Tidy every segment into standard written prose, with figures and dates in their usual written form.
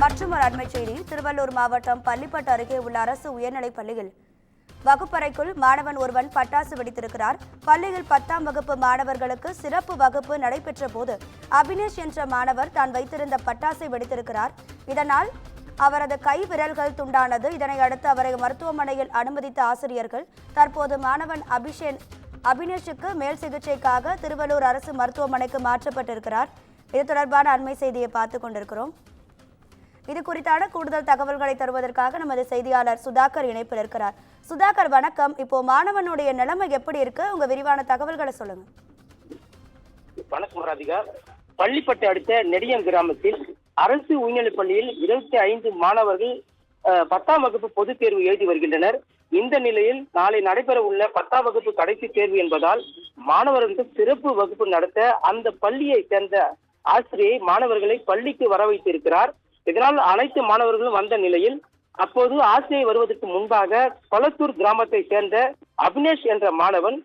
மற்றும் ஒரு அண்மைச் செய்தி. திருவள்ளூர் மாவட்டம் பள்ளிப்பட்டு அருகே உள்ள அரசு உயர்நிலைப் பள்ளியில் வகுப்பறைக்குள் மாணவன் ஒருவன் பட்டாசு வெடித்திருக்கிறார். பள்ளியில் 10ஆம் வகுப்பு மாணவர்களுக்கு சிறப்பு வகுப்பு நடைபெற்ற போது அபினேஷ் என்ற மாணவர் தான் வைத்திருந்த பட்டாசை வெடித்திருக்கிறார். இதனால் அவரது கை விரல்கள் துண்டானது. இதனை அடுத்து அவரை மருத்துவமனையில் அனுமதித்த ஆசிரியர்கள் தற்போது மாணவன் அபினேஷுக்கு மேல் சிகிச்சைக்காக திருவள்ளூர் அரசு மருத்துவமனைக்கு மாற்றப்பட்டிருக்கிறார். இது தொடர்பான அண்மை செய்தியை பார்த்துக் கொண்டிருக்கிறோம். இது குறித்தான கூடுதல் தகவல்களை தருவதற்காக நமது செய்தியாளர் சுதாகர் இணைப்பில் இருக்கிறார். சுதாகர் வணக்கம். இப்போ மாணவனுடைய நிலைமை எப்படி இருக்கு? உங்க விரிவான தகவல்களை சொல்லுங்க. வணக்கம் ராதிகா. பள்ளிப்பட்டு அடுத்த நெடியம் கிராமத்தில் அரசு உயர்நிலைப் பள்ளியில் 25 மாணவர்கள் 10ஆம் வகுப்பு பொதுத் தேர்வு எழுதி வருகின்றனர். இந்த நிலையில் நாளை நடைபெற உள்ள 10ஆம் வகுப்பு கடைசி தேர்வு என்பதால் மாணவர்களுக்கு சிறப்பு வகுப்பு நடத்த அந்த பள்ளியை சேர்ந்த ஆசிரியை மாணவர்களை பள்ளிக்கு வர வைத்திருக்கிறார். இதனால் அனைத்து மாணவர்களும் வந்த நிலையில் அப்போது ஆசிரியை வருவதற்கு முன்பாக கொளத்தூர் கிராமத்தை சேர்ந்த அபினேஷ் என்ற மாணவன்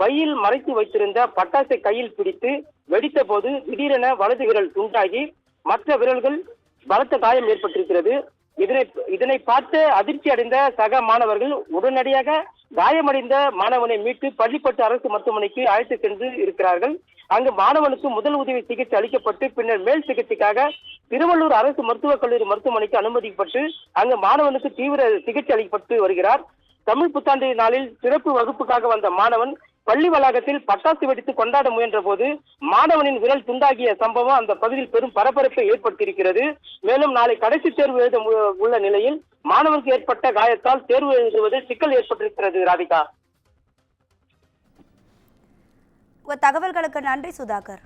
பையில் மறைத்து வைத்திருந்த பட்டாசை கையில் பிடித்து வெடித்த போது திடீரென வலது விரல் துண்டாகி மற்ற விரல்கள் பலத்த காயம் ஏற்பட்டிருக்கிறது. இதனை பார்த்து அதிர்ச்சி அடைந்த சக மாணவர்கள் உடனடியாக காயமடைந்த மாணவனை மீட்டு பள்ளிப்பட்டு அரசு மருத்துவமனைக்கு அழைத்து சென்று இருக்கிறார்கள். அங்கு மாணவனுக்கு முதல் உதவி சிகிச்சை அளிக்கப்பட்டு பின்னர் மேல் சிகிச்சைக்காக திருவள்ளூர் அரசு மருத்துவக் கல்லூரி மருத்துவமனைக்கு அனுமதிக்கப்பட்டு அங்கு மாணவனுக்கு தீவிர சிகிச்சை அளிக்கப்பட்டு வருகிறார். தமிழ் புத்தாண்டு நாளில் சிறப்பு வகுப்புக்காக வந்த மாணவன் பள்ளி வளாகத்தில் பட்டாசு வெடித்து கொண்டாட முயன்ற போது மாணவனின் விரல் துண்டாகிய சம்பவம் அந்த பகுதியில் பெரும் பரபரப்பை ஏற்படுத்தியிருக்கிறது. மேலும் நாளை கடைசி தேர்வு எழுத உள்ள நிலையில் மாணவனுக்கு ஏற்பட்ட காயத்தால் தேர்வு எழுதுவது சிக்கல் ஏற்பட்டிருக்கிறது. ராதிகா, தகவல்களுக்கு நன்றி சுதாகர்.